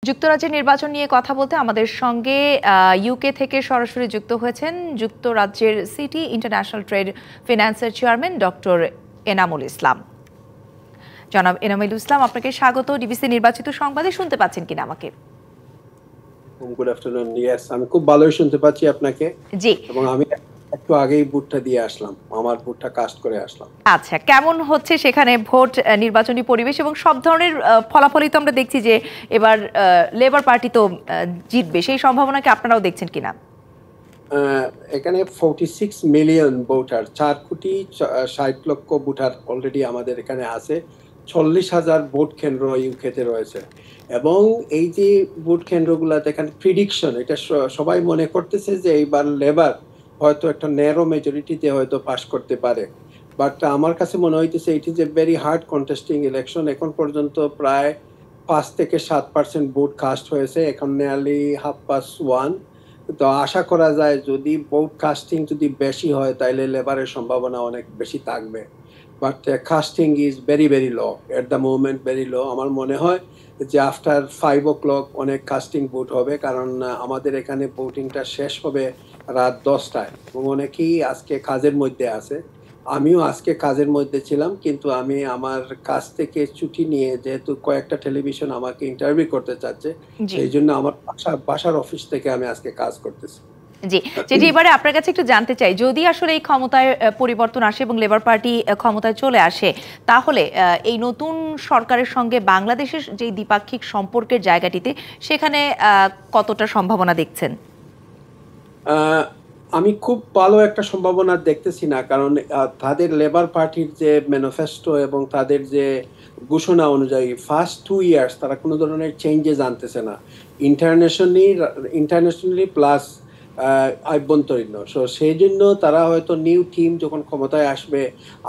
যুক্তরাজ্যের নির্বাচন নিয়ে কথা বলতে আমাদের সঙ্গে ইউকে থেকে সরাসরি যুক্ত হয়েছেন যুক্তরাজ্যের সিটি ইন্টারন্যাশনাল ট্রেড ফিন্যান্সের চেয়ারম্যান ডক্টর এনামুল ইসলাম। জনাব এনামুল ইসলাম, আপনাকে স্বাগত। ডিবিসি নির্বাচিত সংবাদে শুনতে পাচ্ছেন কিনা আমাকে? Good afternoon. ইয়েস, আমি খুব ভালোই শুনতে পাচ্ছি আপনাকে। জি, এবং আমি একটু আগেই বুটটা দিয়ে আসলাম, আমার বুটটা কাস্ট করে আসলাম। আচ্ছা, কেমন হচ্ছে সেখানে ভোট, নির্বাচনী পরিবেশ এবং সব ধরনের ফলাফলই তো আমরা দেখছি যে এবার লেবার পার্টি তো জিতবে, সেই সম্ভাবনাকে আপনারাও দেখছেন কিনা? এখানে 46 মিলিয়ন ভোটার, 4,60,00,000 ভোটার অলরেডি আমাদের এখানে আছে। 40,000 ভোট কেন্দ্র ইউকেতে রয়েছে। এবং এই যে ভোট কেন্দ্রগুলোতে এখানে প্রিডিকশন, এটা সবাই মনে করতেছে যে এইবার লেবার হয়তো একটা ন্যারো মেজরিটিতে হয়তো পাস করতে পারে। বাট আমার কাছে মনে হইতেছে it is a very hard contesting election. এখন পর্যন্ত প্রায় 5 থেকে 7% ভোট কাস্ট হয়েছে, এখন নিয়ারলি 1/2 তো আশা করা যায় যদি ভোট কাস্টিং যদি বেশি হয় তাহলে লেবারের সম্ভাবনা অনেক বেশি থাকবে। But casting is very very low at the moment, very low. আমার মনে হয় যে আফটার 5 o'clock অনেক কাস্টিং ভোট হবে, কারণ আমাদের এখানে ভোটিংটা শেষ হবে রাত 10টায় এবং অনেকেই আজকে কাজের মধ্যে আছে। আমিও আজকে কাজের মধ্যে ছিলাম, কিন্তু আমি আমার কাজ থেকে ছুটি নিয়ে, যেহেতু কয়েকটা টেলিভিশন আমাকে ইন্টারভিউ করতে চাচ্ছে, সেই জন্য আমার বাসার অফিস থেকে আমি আজকে কাজ করতেছি। জি, যেটি এবারে আপনার কাছে একটু জানতে চাই, যদি আসলে এই ক্ষমতায় পরিবর্তন আসে এবং লেবার পার্টি ক্ষমতায় চলে আসে, তাহলে এই নতুন সরকারের সঙ্গে বাংলাদেশের যে দ্বিপাক্ষিক সম্পর্কের জায়গাটিতে সেখানে কতটা সম্ভাবনা দেখছেন? আমি খুব ভালো একটা সম্ভাবনা দেখতেছি না, কারণ তাদের লেবার পার্টির যে ম্যানিফেস্টো এবং তাদের যে ঘোষণা অনুযায়ী ফার্স্ট 2 ইয়ার্স তারা কোনো ধরনের চেঞ্জেস আনতেছে না, ইন্টারন্যাশনালি প্লাস আভ্যন্তরীণ। সো সেই জন্য তারা হয়তো নিউ টিম যখন ক্ষমতায় আসবে,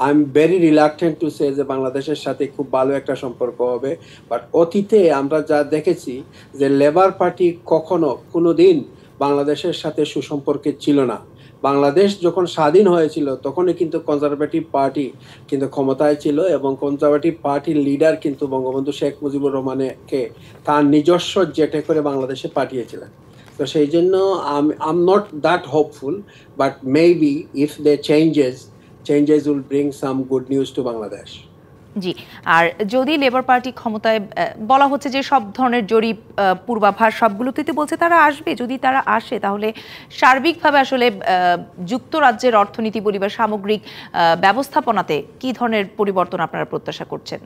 I am very reluctant to say যে বাংলাদেশের সাথে খুব ভালো একটা সম্পর্ক হবে। বাট অতীতে আমরা যা দেখেছি যে লেবার পার্টি কখনো কোনো দিন বাংলাদেশের সাথে সুসম্পর্কে ছিল না। বাংলাদেশ যখন স্বাধীন হয়েছিল তখনই কিন্তু কনজারভেটিভ পার্টি কিন্তু ক্ষমতায় ছিল, এবং কনজারভেটিভ পার্টির লিডার কিন্তু বঙ্গবন্ধু শেখ মুজিবুর রহমানকে তার নিজস্ব জেটে করে বাংলাদেশে পাঠিয়েছিলেন। তো সেই জন্য I am not that hopeful, but maybe if they changes will bring some good news to Bangladesh. জি, আর যদি লেবার পার্টি ক্ষমতায়, বলা হচ্ছে যে সব ধরনের জরিপ পূর্বাভাস সবগুলোতে বলছে তারা আসবে, যদি তারা আসে তাহলে সার্বিকভাবে আসলে যুক্তরাজ্যের অর্থনীতি বলি বা সামগ্রিক ব্যবস্থাপনাতে কি ধরনের পরিবর্তন আপনারা প্রত্যাশা করছেন?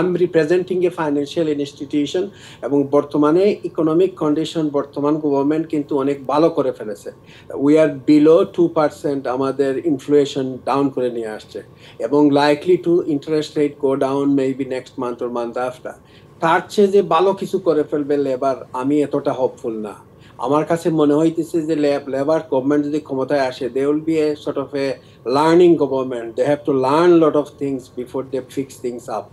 I'm representing a financial institution, এবং বর্তমানে ইকোনমিক কন্ডিশন বর্তমান গভর্নমেন্ট কিন্তু অনেক ভালো করে ফেলেছে। উই আর বিলো 2% আমাদের ইনফ্লেশন ডাউন করে নিয়ে আসছে, এবং likely to interest rate go down maybe next month or month after. তার চেয়ে যে ভালো কিছু করে ফেলবে লেবার, আমি এতটা হোপফুল না। আমার কাছে মনে হইতেছে যে লেবার গভর্নমেন্ট যদি ক্ষমতায় আসে, they will be a sort of a learning government. They have to learn lot of things before they fix things up.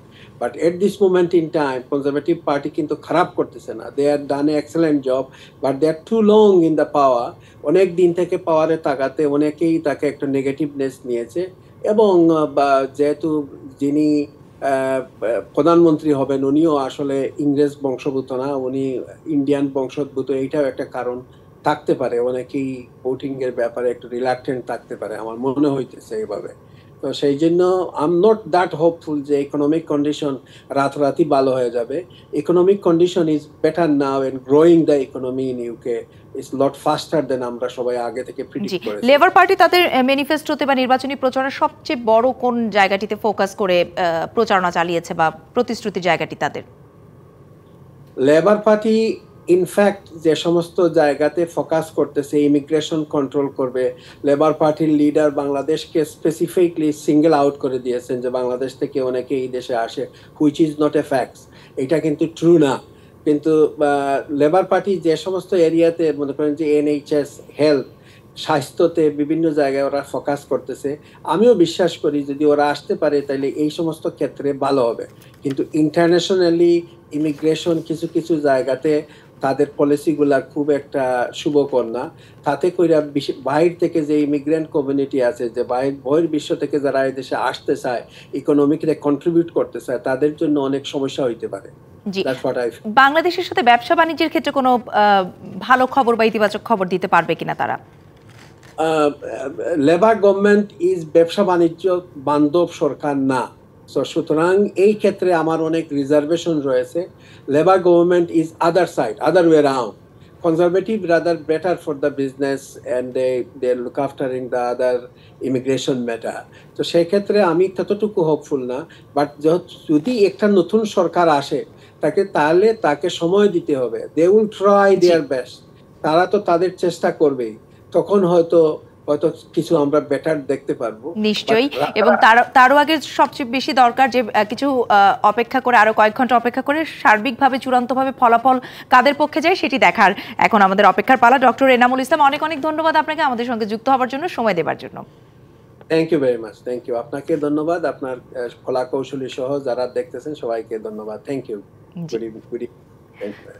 But at this moment in time conservative party কিন্তু খারাপ করতেছে না, they are done a excellent job, but they are too long in the power. অনেক দিন থেকে পাওয়ারে তাকাতে অনেকেই তাকে একটা নেগেটিভনেস নিয়েছে, এবং যেহেতু যিনি প্রধানমন্ত্রী হবেন উনিও আসলে ইংরেজ বংশোদ্ভূত না, উনি ইন্ডিয়ান বংশোদ্ভূত। এইটাও একটা কারণ থাকতে পারে, অনেকেই ভোটিং এর ব্যাপারে একটু রিলাক্টেন্ট থাকতে পারে, আমার মনে হইতেছে এইভাবে। তো সেই জন্য I am not that hopeful যে ইকোনমিক কন্ডিশন রাতারাতি ভালো হয়ে যাবে। Economic condition is better now, and growing the economy in UK is lot faster than আমরা সবাই আগে থেকে প্রিডিক্ট করেছি। লেবার পার্টি তাদের ম্যানিফেস্টোতে বা নির্বাচনী প্রচারের সবচেয়ে বড় কোন জায়গাটিতে ফোকাস করে প্রচারণা চালিয়েছে বা প্রতিশ্রুতির জায়গাটি তাদের? লেবার পার্টি ইনফ্যাক্ট যে সমস্ত জায়গাতে ফোকাস করতেছে, ইমিগ্রেশন কন্ট্রোল করবে। লেবার পার্টির লিডার বাংলাদেশকে স্পেসিফিকলি সিঙ্গেল আউট করে দিয়েছেন যে বাংলাদেশ থেকে অনেকে এই দেশে আসে, which is not a facts. এটা কিন্তু ট্রু না। কিন্তু লেবার পার্টি যে সমস্ত এরিয়াতে মনে করেন যে এনএইচএস, হেলথ, স্বাস্থ্যতে বিভিন্ন জায়গায় ওরা ফোকাস করতেছে, আমিও বিশ্বাস করি যদি ওরা আসতে পারে তাহলে এই সমস্ত ক্ষেত্রে ভালো হবে। কিন্তু ইন্টারন্যাশনালি ইমিগ্রেশন কিছু কিছু জায়গাতে তাদের পলিসিগুলা খুব একটা শুভকর না। তাতে কইরা বাহির থেকে যে ইমিগ্রেন্ট কমিউনিটি আছে, যে বহির বিশ্ব থেকে যারা এই দেশে আসতে চায়, ইকোনমিকলি কন্ট্রিবিউট করতে চায়, তাদের জন্য অনেক সমস্যা হইতে পারে। জি, That's what I feel. বাংলাদেশের সাথে ব্যবসা বাণিজ্যের ক্ষেত্রে কোনো ভালো খবর বা ইতিবাচক খবর দিতে পারবে কিনা তারা? লেবার গভর্নমেন্ট ইজ ব্যবসা বাণিজ্য বান্ধব সরকার না। সুতরাং এই ক্ষেত্রে আমার অনেক রিজার্ভেশন রয়েছে। Labour government is other side, other way round. Conservative rather better for the business and they look after in the other immigration matter. তো সেই ক্ষেত্রে আমি ততটুকু হোপফুল না, বাট যদি একটা নতুন সরকার আসে তাহলে তাকে সময় দিতে হবে। They will try their best, তারা তো তাদের চেষ্টা করবেই, তখন হয়তো কিছু আমরা বেটার দেখতে পারবো নিশ্চয়ই। এবং তারও আগে সবচেয়ে বেশি দরকার যে কিছু অপেক্ষা করে, আরো কয়েক ঘন্টা অপেক্ষা করে সার্বিকভাবে চূড়ান্তভাবে ফলাফল কাদের পক্ষে যায় সেটি দেখার এখন আমাদের অপেক্ষার পালা। ডক্টর এনামুল ইসলাম, অনেক অনেক ধন্যবাদ আপনাকে আমাদের সঙ্গে যুক্ত হওয়ার জন্য, সময় দেওয়ার জন্য। Thank you very much. Thank you, আপনাকে ধন্যবাদ, আপনার কলা কৌশলী সহ যারা দেখতেছেন সবাইকে ধন্যবাদ। Thank you. Good evening. Thank you.